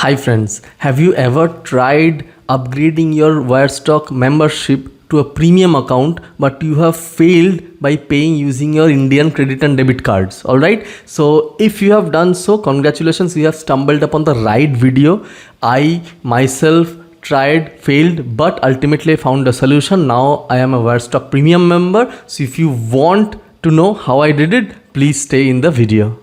Hi friends, have you ever tried upgrading your Wirestock membership to a premium account but you have failed by paying using your Indian credit and debit cards? Alright, so if you have done so, congratulations, you have stumbled upon the right video. I myself tried, failed, but ultimately found a solution. Now I am a Wirestock Premium member. So if you want to know how I did it, please stay in the video.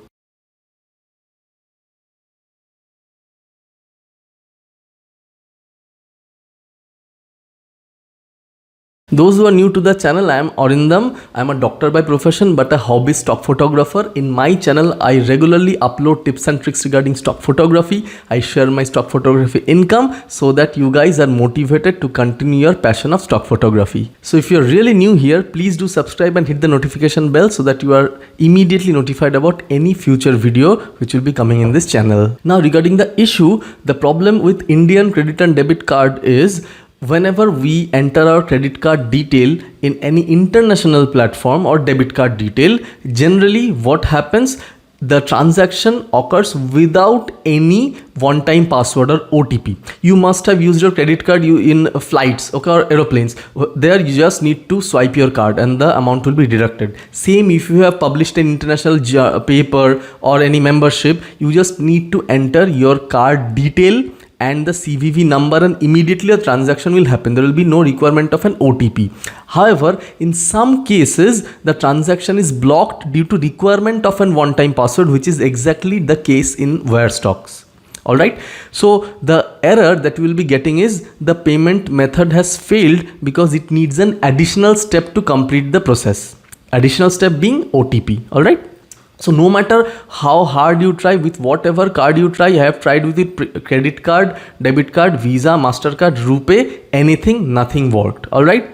Those who are new to the channel, I am Arindam. I am a doctor by profession but a hobby stock photographer. In my channel, I regularly upload tips and tricks regarding stock photography. I share my stock photography income so that you guys are motivated to continue your passion of stock photography. So if you're really new here, please do subscribe and hit the notification bell so that you are immediately notified about any future video which will be coming in this channel. Now regarding the issue, the problem with Indian credit and debit card is whenever we enter our credit card detail in any international platform or debit card detail, generally what happens, the transaction occurs without any one-time password or OTP. You must have used your credit card in flights, okay, or aeroplanes. There you just need to swipe your card and the amount will be deducted. Same if you have published an international paper or any membership, you just need to enter your card detail and the CVV number and immediately a transaction will happen. There will be no requirement of an OTP. However, in some cases, the transaction is blocked due to requirement of an one-time password, which is exactly the case in Wirestocks. Alright, so the error that we will be getting is the payment method has failed because it needs an additional step to complete the process. Additional step being OTP. Alright. So no matter how hard you try with whatever card you try, I have tried with it credit card, debit card, Visa, MasterCard, RuPay, anything, nothing worked. All right.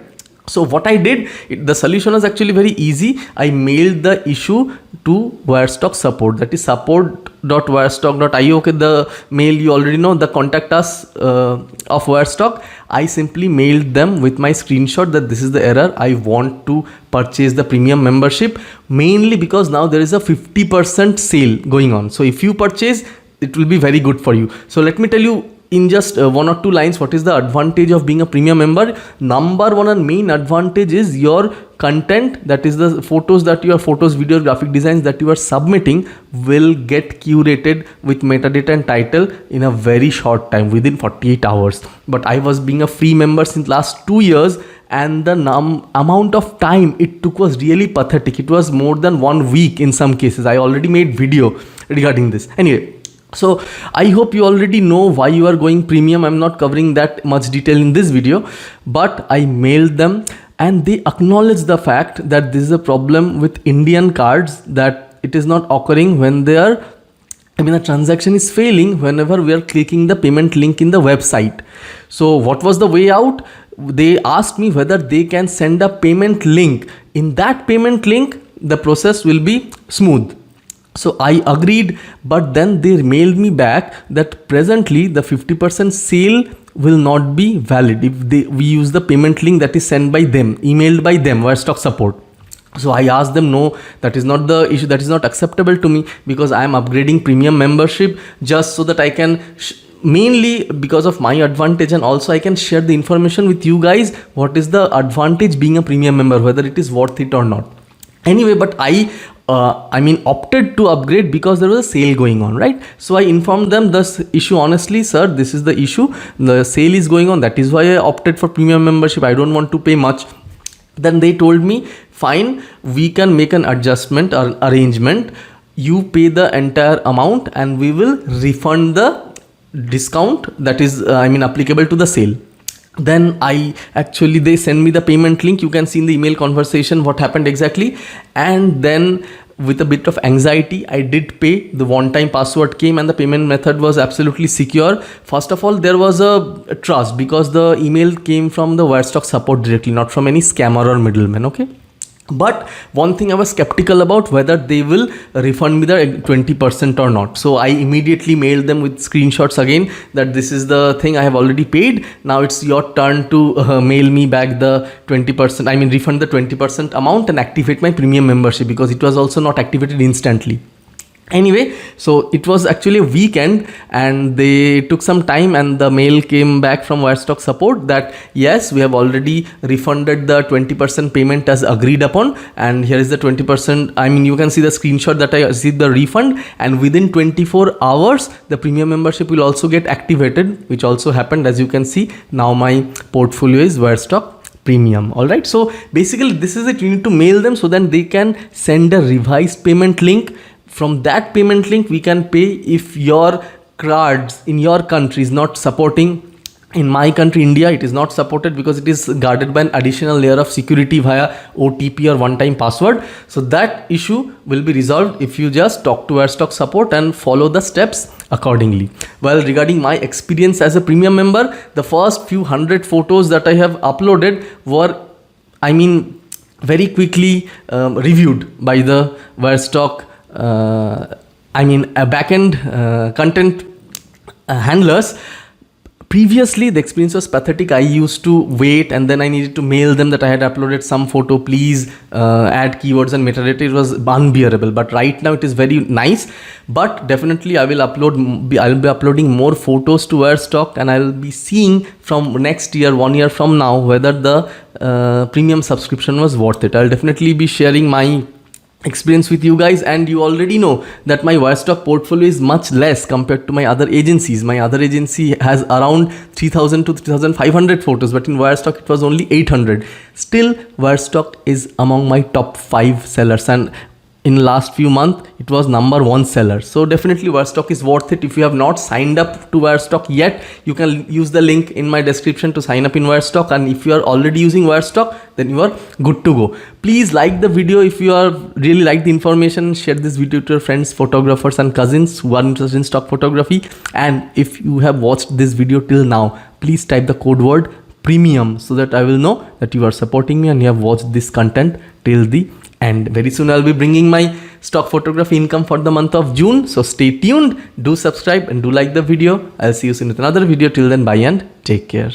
So what I did, the solution was actually very easy. I mailed the issue to Wirestock support, that is support.wirestock.io. Okay, the mail you already know, the contact us of Wirestock. I simply mailed them with my screenshot that this is the error. I want to purchase the premium membership, mainly because now there is a 50% sale going on. So if you purchase, it will be very good for you. So let me tell you in just one or two lines what is the advantage of being a premium member. Number one and main advantage is your content, that is the photos, video, graphic designs that you are submitting will get curated with metadata and title in a very short time, within 48 hours. But I was being a free member since last 2 years and the amount of time it took was really pathetic. It was more than 1 week in some cases. I already made video regarding this. Anyway, so I hope you already know why you are going premium. I'm not covering that much detail in this video, but I mailed them and they acknowledge the fact that this is a problem with Indian cards, that it is not occurring when they are, the transaction is failing whenever we are clicking the payment link in the website. So what was the way out? They asked me whether they can send a payment link. In that payment link, the process will be smooth. So I agreed, but then they mailed me back that presently the 50% sale will not be valid if we use the payment link that is sent by them, emailed by them, Wirestock support. So I asked them, no, that is not the issue, that is not acceptable to me because I am upgrading premium membership just so that I can mainly because of my advantage, and also I can share the information with you guys what is the advantage being a premium member, whether it is worth it or not. Anyway, but I opted to upgrade because there was a sale going on, right? So I informed them this issue honestly, sir, this is the issue, the sale is going on, that is why I opted for premium membership, I don't want to pay much. Then they told me, fine, we can make an adjustment or arrangement, you pay the entire amount and we will refund the discount that is applicable to the sale. Then they send me the payment link. You can see in the email conversation what happened exactly. And then with a bit of anxiety, I did pay. The one-time password came and the payment method was absolutely secure. First of all, there was a trust because the email came from the Wirestock support directly, not from any scammer or middleman. Okay. But one thing I was skeptical about, whether they will refund me the 20% or not. So I immediately mailed them with screenshots again that this is the thing I have already paid. Now it's your turn to mail me back the 20%, refund the 20% amount and activate my premium membership, because it was also not activated instantly. Anyway, so it was actually a weekend and they took some time and the mail came back from Wirestock support that yes, we have already refunded the 20% payment as agreed upon, and here is the 20%. I mean, you can see the screenshot that I received the refund, and within 24 hours the premium membership will also get activated, which also happened. As you can see, now my portfolio is Wirestock Premium. All right, so basically this is it. You need to mail them so that they can send a revised payment link. From that payment link we can pay if your cards in your country is not supporting. In my country, India, it is not supported because it is guarded by an additional layer of security via OTP or one-time password. So that issue will be resolved if you just talk to Wirestock support and follow the steps accordingly. Well, regarding my experience as a premium member, the first few hundred photos that I have uploaded were, I mean, very quickly reviewed by the Wirestock backend content handlers. Previously, the experience was pathetic. I used to wait and then I needed to mail them that I had uploaded some photo, please add keywords and metadata. It was unbearable. But right now it is very nice. But definitely I will be uploading more photos to Wirestock, and I will be seeing from next year, 1 year from now, whether the premium subscription was worth it. I'll definitely be sharing my experience with you guys, and you already know that my Wirestock portfolio is much less compared to my other agencies. My other agency has around 3000 to 3500 photos, but in Wirestock it was only 800. Still, Wirestock is among my top 5 sellers, and in last few months it was number 1 seller. So definitely Wirestock is worth it. If you have not signed up to Wirestock yet, you can use the link in my description to sign up in Wirestock, and if you are already using Wirestock, then you are good to go. Please like the video if you are really like the information. Share this video to your friends, photographers and cousins who are interested in stock photography. And if you have watched this video till now, please type the code word premium so that I will know that you are supporting me and you have watched this content till the end. Very soon I'll be bringing my stock photography income for the month of June. So stay tuned, do subscribe and do like the video. I'll see you soon with another video. Till then, bye and take care.